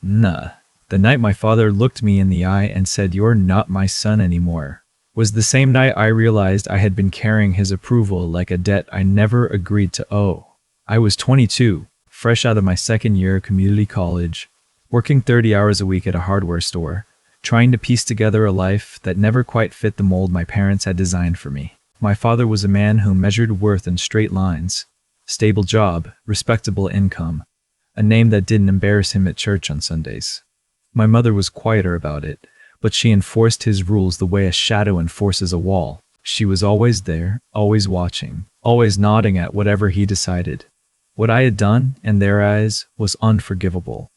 Nah. The night my father looked me in the eye and said, "You're not my son anymore," was the same night I realized I had been carrying his approval like a debt I never agreed to owe. I was 22, fresh out of my second year of community college, working 30 hours a week at a hardware store, trying to piece together a life that never quite fit the mold my parents had designed for me. My father was a man who measured worth in straight lines: stable job, respectable income, a name that didn't embarrass him at church on Sundays. My mother was quieter about it, but she enforced his rules the way a shadow enforces a wall. She was always there, always watching, always nodding at whatever he decided. What I had done, in their eyes, was unforgivable.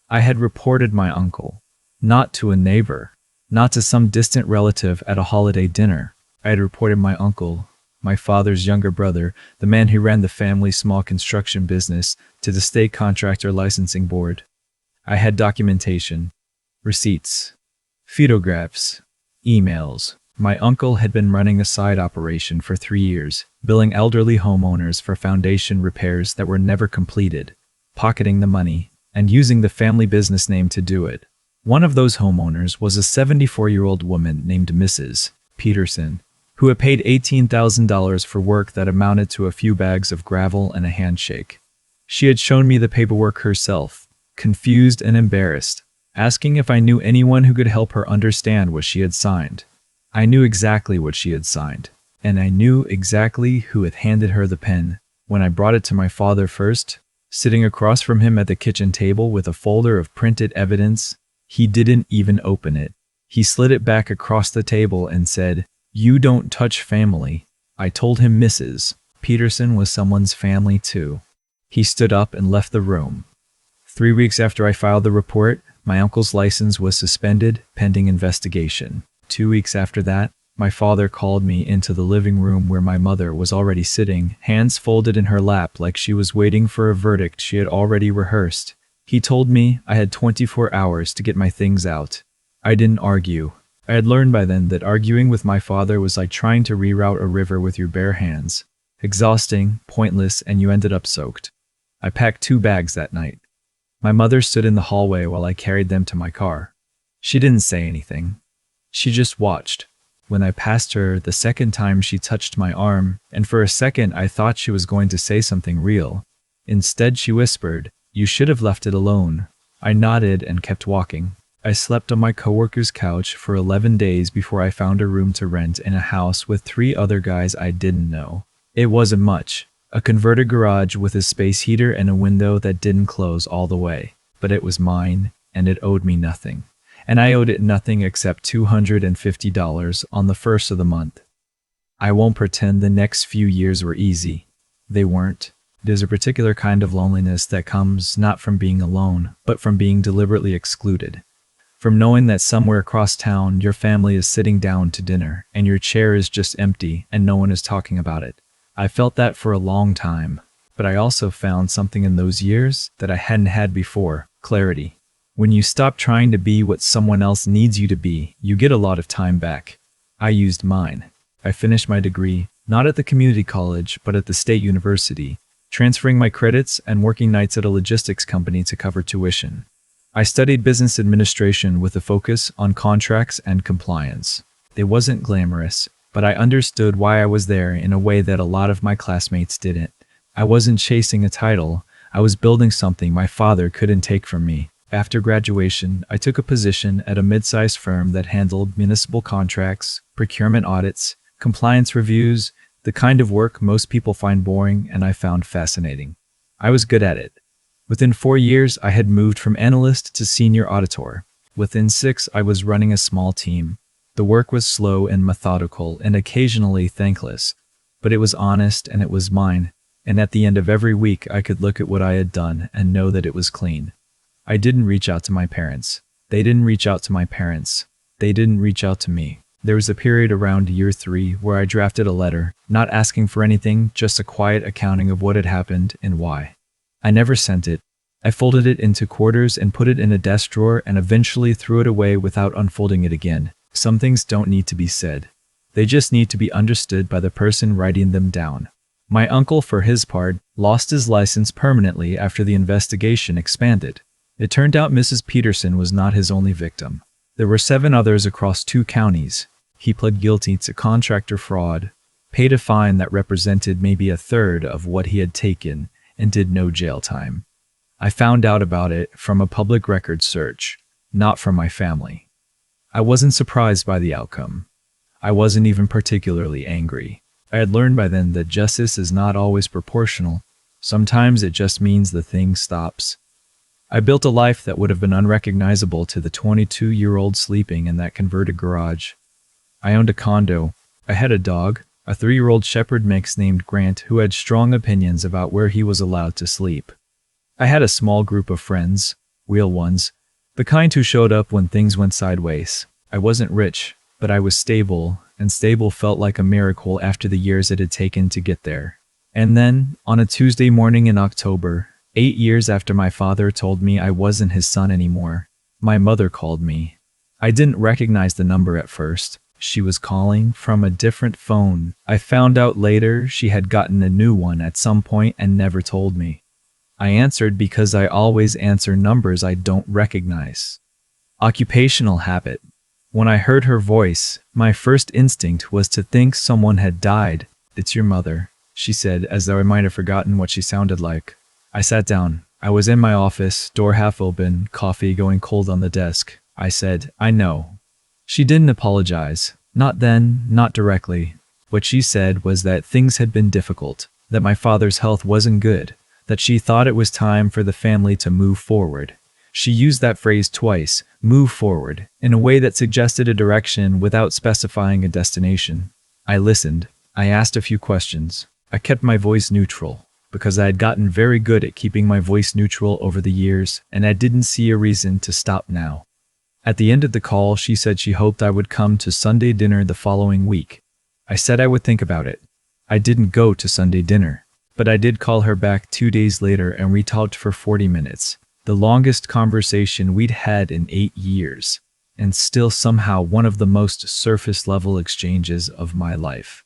I had reported my uncle, not to a neighbor, not to some distant relative at a holiday dinner. I had reported my uncle, my father's younger brother, the man who ran the family small construction business, to the state contractor licensing board. I had documentation, receipts, photographs, emails. My uncle had been running a side operation for 3 years, billing elderly homeowners for foundation repairs that were never completed, pocketing the money, and using the family business name to do it. One of those homeowners was a 74-year-old woman named Mrs. Peterson, who had paid $18,000 for work that amounted to a few bags of gravel and a handshake. She had shown me the paperwork herself, confused and embarrassed, asking if I knew anyone who could help her understand what she had signed. I knew exactly what she had signed, and I knew exactly who had handed her the pen. When I brought it to my father first, sitting across from him at the kitchen table with a folder of printed evidence, he didn't even open it. He slid it back across the table and said, "You don't touch family." I told him Mrs. Peterson was someone's family too. He stood up and left the room. 3 weeks after I filed the report, my uncle's license was suspended pending investigation. 2 weeks after that, my father called me into the living room where my mother was already sitting, hands folded in her lap like she was waiting for a verdict she had already rehearsed. He told me I had 24 hours to get my things out. I didn't argue. I had learned by then that arguing with my father was like trying to reroute a river with your bare hands. Exhausting, pointless, and you ended up soaked. I packed 2 bags that night. My mother stood in the hallway while I carried them to my car. She didn't say anything. She just watched. When I passed her the second time, she touched my arm, and for a second I thought she was going to say something real. Instead, she whispered, "You should have left it alone." I nodded and kept walking. I slept on my coworker's couch for 11 days before I found a room to rent in a house with 3 other guys I didn't know. It wasn't much. A converted garage with a space heater and a window that didn't close all the way. But it was mine, and it owed me nothing. And I owed it nothing except $250 on the first of the month. I won't pretend the next few years were easy. They weren't. There's a particular kind of loneliness that comes not from being alone, but from being deliberately excluded. From knowing that somewhere across town your family is sitting down to dinner, and your chair is just empty and no one is talking about it. I felt that for a long time, but I also found something in those years that I hadn't had before: clarity. When you stop trying to be what someone else needs you to be, you get a lot of time back. I used mine. I finished my degree, not at the community college, but at the state university, transferring my credits and working nights at a logistics company to cover tuition. I studied business administration with a focus on contracts and compliance. It wasn't glamorous, but I understood why I was there in a way that a lot of my classmates didn't. I wasn't chasing a title. I was building something my father couldn't take from me. After graduation, I took a position at a mid-sized firm that handled municipal contracts, procurement audits, compliance reviews, the kind of work most people find boring and I found fascinating. I was good at it. Within 4 years, I had moved from analyst to senior auditor. Within 6, I was running a small team. The work was slow and methodical and occasionally thankless, but it was honest and it was mine. And at the end of every week, I could look at what I had done and know that it was clean. I didn't reach out to my parents. They didn't reach out to my parents. They didn't reach out to me. There was a period around year 3 where I drafted a letter, not asking for anything, just a quiet accounting of what had happened and why. I never sent it. I folded it into quarters and put it in a desk drawer and eventually threw it away without unfolding it again. Some things don't need to be said. They just need to be understood by the person writing them down. My uncle, for his part, lost his license permanently after the investigation expanded. It turned out Mrs. Peterson was not his only victim. There were 7 others across 2 counties. He pled guilty to contractor fraud, paid a fine that represented maybe a third of what he had taken, and did no jail time. I found out about it from a public records search, not from my family. I wasn't surprised by the outcome. I wasn't even particularly angry. I had learned by then that justice is not always proportional. Sometimes it just means the thing stops. I built a life that would have been unrecognizable to the 22-year-old sleeping in that converted garage. I owned a condo. I had a dog, a 3-year-old shepherd mix named Grant who had strong opinions about where he was allowed to sleep. I had a small group of friends, real ones, the kind who showed up when things went sideways. I wasn't rich, but I was stable, and stable felt like a miracle after the years it had taken to get there. And then, on a Tuesday morning in October, 8 years after my father told me I wasn't his son anymore, my mother called me. I didn't recognize the number at first. She was calling from a different phone. I found out later she had gotten a new one at some point and never told me. I answered because I always answer numbers I don't recognize. Occupational habit. When I heard her voice, my first instinct was to think someone had died. "It's your mother," she said, as though I might have forgotten what she sounded like. I sat down. I was in my office, door half open, coffee going cold on the desk. I said, "I know." She didn't apologize. Not then, not directly. What she said was that things had been difficult, that my father's health wasn't good, that she thought it was time for the family to move forward. She used that phrase twice, move forward, in a way that suggested a direction without specifying a destination. I listened. I asked a few questions. I kept my voice neutral, because I had gotten very good at keeping my voice neutral over the years, and I didn't see a reason to stop now. At the end of the call, she said she hoped I would come to Sunday dinner the following week. I said I would think about it. I didn't go to Sunday dinner, but I did call her back 2 days later and we talked for 40 minutes, the longest conversation we'd had in 8 years, and still somehow one of the most surface-level exchanges of my life.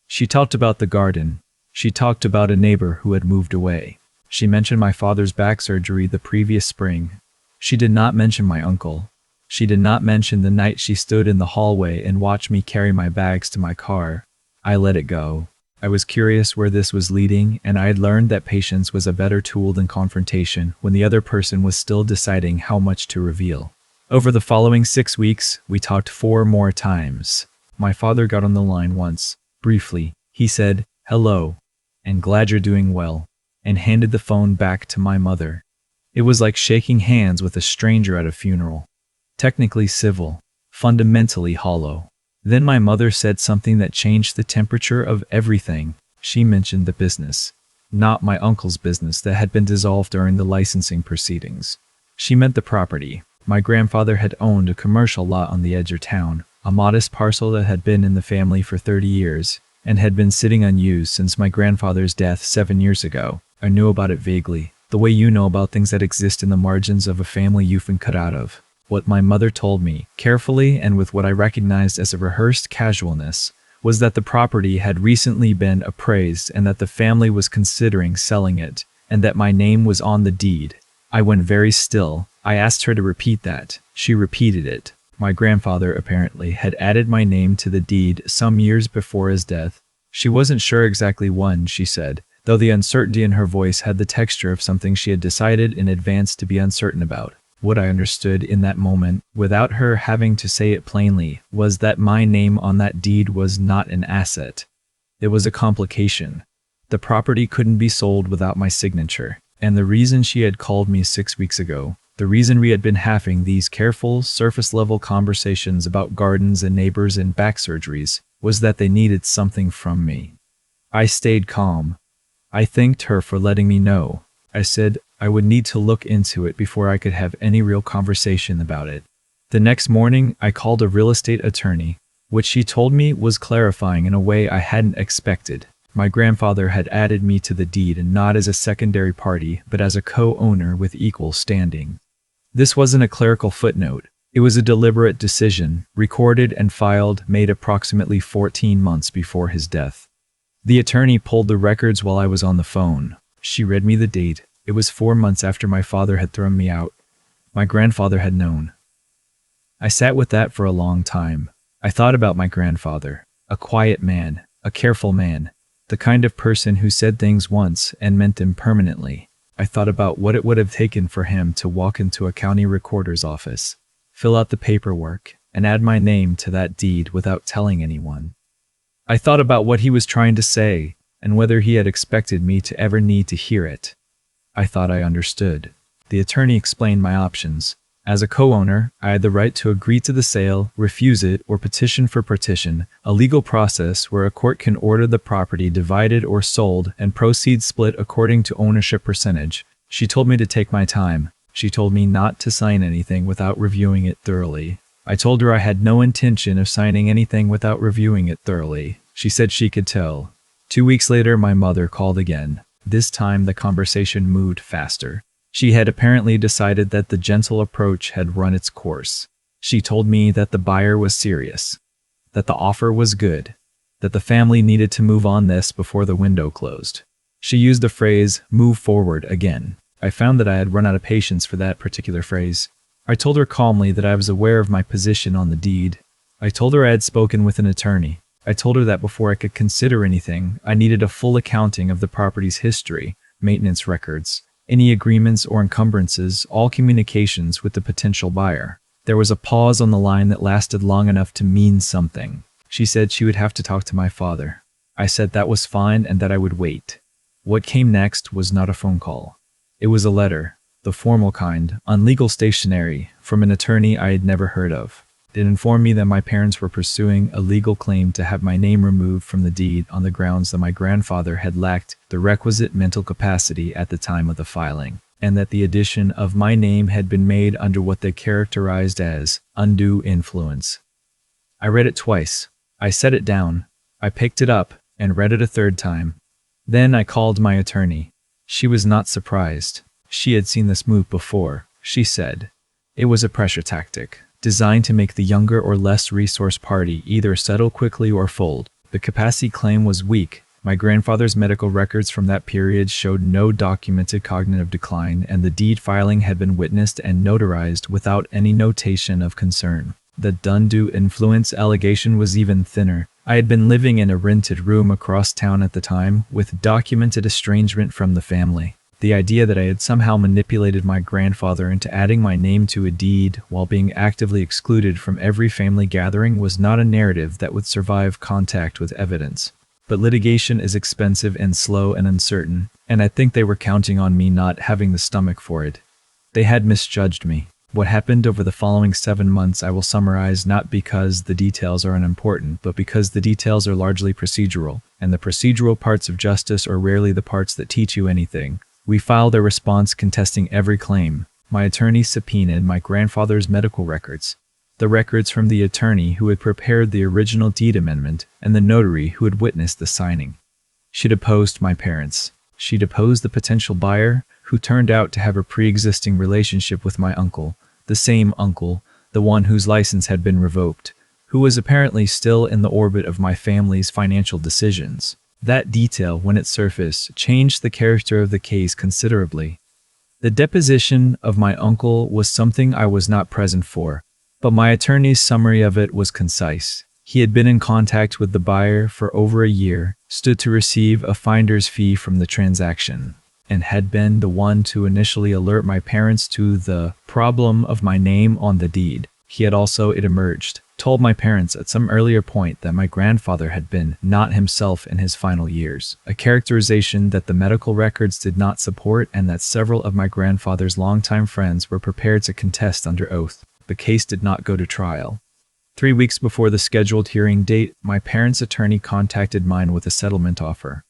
She talked about the garden. She talked about a neighbor who had moved away. She mentioned my father's back surgery the previous spring. She did not mention my uncle. She did not mention the night she stood in the hallway and watched me carry my bags to my car. I let it go. I was curious where this was leading, and I had learned that patience was a better tool than confrontation when the other person was still deciding how much to reveal. Over the following 6 weeks, we talked 4 more times. My father got on the line once. Briefly, he said, "Hello, and glad you're doing well," and handed the phone back to my mother. It was like shaking hands with a stranger at a funeral. Technically civil, fundamentally hollow. Then my mother said something that changed the temperature of everything. She mentioned the business, not my uncle's business that had been dissolved during the licensing proceedings. She meant the property. My grandfather had owned a commercial lot on the edge of town, a modest parcel that had been in the family for 30 years, and had been sitting unused since my grandfather's death 7 years ago. I knew about it vaguely, the way you know about things that exist in the margins of a family you've been cut out of. What my mother told me, carefully and with what I recognized as a rehearsed casualness, was that the property had recently been appraised and that the family was considering selling it, and that my name was on the deed. I went very still. I asked her to repeat that. She repeated it. My grandfather, apparently, had added my name to the deed some years before his death. She wasn't sure exactly when, she said, though the uncertainty in her voice had the texture of something she had decided in advance to be uncertain about. What I understood in that moment, without her having to say it plainly, was that my name on that deed was not an asset. It was a complication. The property couldn't be sold without my signature, and the reason she had called me 6 weeks ago, the reason we had been having these careful, surface-level conversations about gardens and neighbors and back surgeries, was that they needed something from me. I stayed calm. I thanked her for letting me know. I said I would need to look into it before I could have any real conversation about it. The next morning, I called a real estate attorney, which she told me was clarifying in a way I hadn't expected. My grandfather had added me to the deed and not as a secondary party, but as a co-owner with equal standing. This wasn't a clerical footnote. It was a deliberate decision, recorded and filed, made approximately 14 months before his death. The attorney pulled the records while I was on the phone. She read me the date. It was 4 months after my father had thrown me out. My grandfather had known. I sat with that for a long time. I thought about my grandfather, a quiet man, a careful man, the kind of person who said things once and meant them permanently. I thought about what it would have taken for him to walk into a county recorder's office, fill out the paperwork, and add my name to that deed without telling anyone. I thought about what he was trying to say and whether he had expected me to ever need to hear it. I thought I understood. The attorney explained my options. As a co-owner, I had the right to agree to the sale, refuse it, or petition for partition, a legal process where a court can order the property divided or sold and proceeds split according to ownership percentage. She told me to take my time. She told me not to sign anything without reviewing it thoroughly. I told her I had no intention of signing anything without reviewing it thoroughly. She said she could tell. 2 weeks later, my mother called again. This time, the conversation moved faster. She had apparently decided that the gentle approach had run its course. She told me that the buyer was serious, that the offer was good, that the family needed to move on this before the window closed. She used the phrase, "move forward," again. I found that I had run out of patience for that particular phrase. I told her calmly that I was aware of my position on the deed. I told her I had spoken with an attorney. I told her that before I could consider anything, I needed a full accounting of the property's history, maintenance records, any agreements or encumbrances, all communications with the potential buyer. There was a pause on the line that lasted long enough to mean something. She said she would have to talk to my father. I said that was fine and that I would wait. What came next was not a phone call. It was a letter, the formal kind, on legal stationery, from an attorney I had never heard of. It informed me that my parents were pursuing a legal claim to have my name removed from the deed on the grounds that my grandfather had lacked the requisite mental capacity at the time of the filing, and that the addition of my name had been made under what they characterized as undue influence. I read it twice. I set it down. I picked it up and read it a third time. Then I called my attorney. She was not surprised. She had seen this move before. She said it was a pressure tactic, designed to make the younger or less resourced party either settle quickly or fold. The capacity claim was weak. My grandfather's medical records from that period showed no documented cognitive decline, and the deed filing had been witnessed and notarized without any notation of concern. The undue influence allegation was even thinner. I had been living in a rented room across town at the time, with documented estrangement from the family. The idea that I had somehow manipulated my grandfather into adding my name to a deed while being actively excluded from every family gathering was not a narrative that would survive contact with evidence. But litigation is expensive and slow and uncertain, and I think they were counting on me not having the stomach for it. They had misjudged me. What happened over the following 7 months I will summarize, not because the details are unimportant, but because the details are largely procedural, and the procedural parts of justice are rarely the parts that teach you anything. We filed a response contesting every claim. My attorney subpoenaed my grandfather's medical records, the records from the attorney who had prepared the original deed amendment, and the notary who had witnessed the signing. She deposed my parents. She deposed the potential buyer, who turned out to have a pre-existing relationship with my uncle, the same uncle, the one whose license had been revoked, who was apparently still in the orbit of my family's financial decisions. That detail, when it surfaced, changed the character of the case considerably. The deposition of my uncle was something I was not present for, but my attorney's summary of it was concise. He had been in contact with the buyer for over a year, stood to receive a finder's fee from the transaction, and had been the one to initially alert my parents to the problem of my name on the deed. He had also, it emerged, told my parents at some earlier point that my grandfather had been not himself in his final years, a characterization that the medical records did not support and that several of my grandfather's longtime friends were prepared to contest under oath. The case did not go to trial. 3 weeks before the scheduled hearing date, my parents' attorney contacted mine with a settlement offer.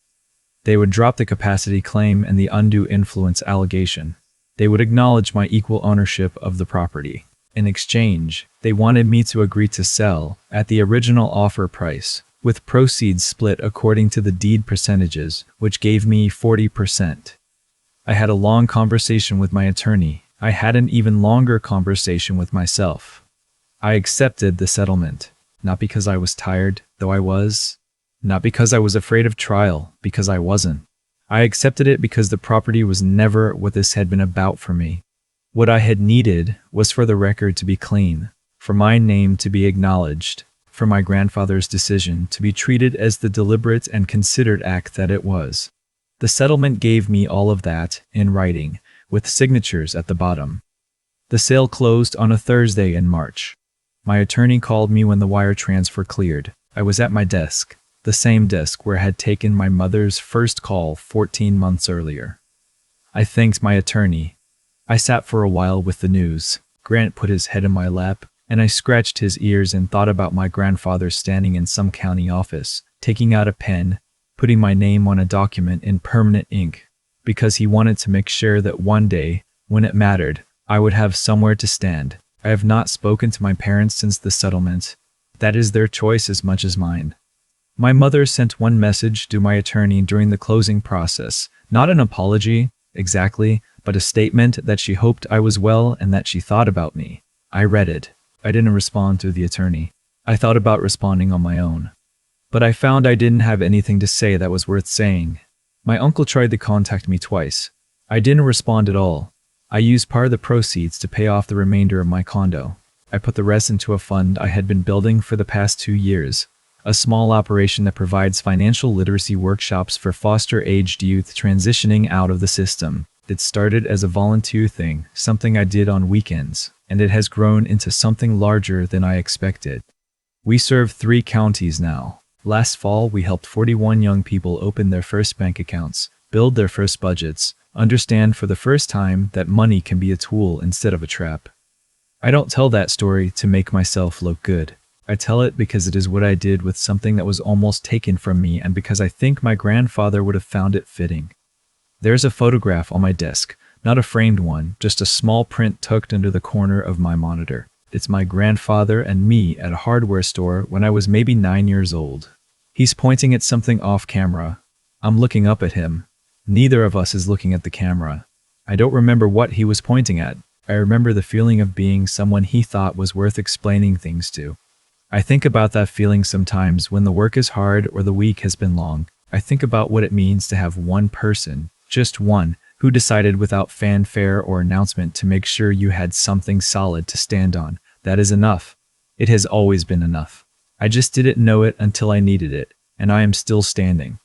They would drop the capacity claim and the undue influence allegation. They would acknowledge my equal ownership of the property. In exchange, they wanted me to agree to sell at the original offer price, with proceeds split according to the deed percentages, which gave me 40%. I had a long conversation with my attorney. I had an even longer conversation with myself. I accepted the settlement, not because I was tired, though I was, not because I was afraid of trial, because I wasn't. I accepted it because the property was never what this had been about for me. What I had needed was for the record to be clean, for my name to be acknowledged, for my grandfather's decision to be treated as the deliberate and considered act that it was. The settlement gave me all of that, in writing, with signatures at the bottom. The sale closed on a Thursday in March. My attorney called me when the wire transfer cleared. I was at my desk, the same desk where I had taken my mother's first call 14 months earlier. I thanked my attorney. I sat for a while with the news. Grant put his head in my lap, and I scratched his ears and thought about my grandfather standing in some county office, taking out a pen, putting my name on a document in permanent ink, because he wanted to make sure that one day, when it mattered, I would have somewhere to stand. I have not spoken to my parents since the settlement. That is their choice as much as mine. My mother sent one message to my attorney during the closing process, not an apology, exactly, but a statement that she hoped I was well and that she thought about me. I read it. I didn't respond to the attorney. I thought about responding on my own. But I found I didn't have anything to say that was worth saying. My uncle tried to contact me twice. I didn't respond at all. I used part of the proceeds to pay off the remainder of my condo. I put the rest into a fund I had been building for the past 2 years, a small operation that provides financial literacy workshops for foster-aged youth transitioning out of the system. It started as a volunteer thing, something I did on weekends, and it has grown into something larger than I expected. We serve 3 counties now. Last fall, we helped 41 young people open their first bank accounts, build their first budgets, understand for the first time that money can be a tool instead of a trap. I don't tell that story to make myself look good. I tell it because it is what I did with something that was almost taken from me, and because I think my grandfather would have found it fitting. There's a photograph on my desk, not a framed one, just a small print tucked into the corner of my monitor. It's my grandfather and me at a hardware store when I was maybe 9 years old. He's pointing at something off camera. I'm looking up at him. Neither of us is looking at the camera. I don't remember what he was pointing at. I remember the feeling of being someone he thought was worth explaining things to. I think about that feeling sometimes when the work is hard or the week has been long. I think about what it means to have one person, just one, who decided without fanfare or announcement to make sure you had something solid to stand on. That is enough. It has always been enough. I just didn't know it until I needed it, and I am still standing.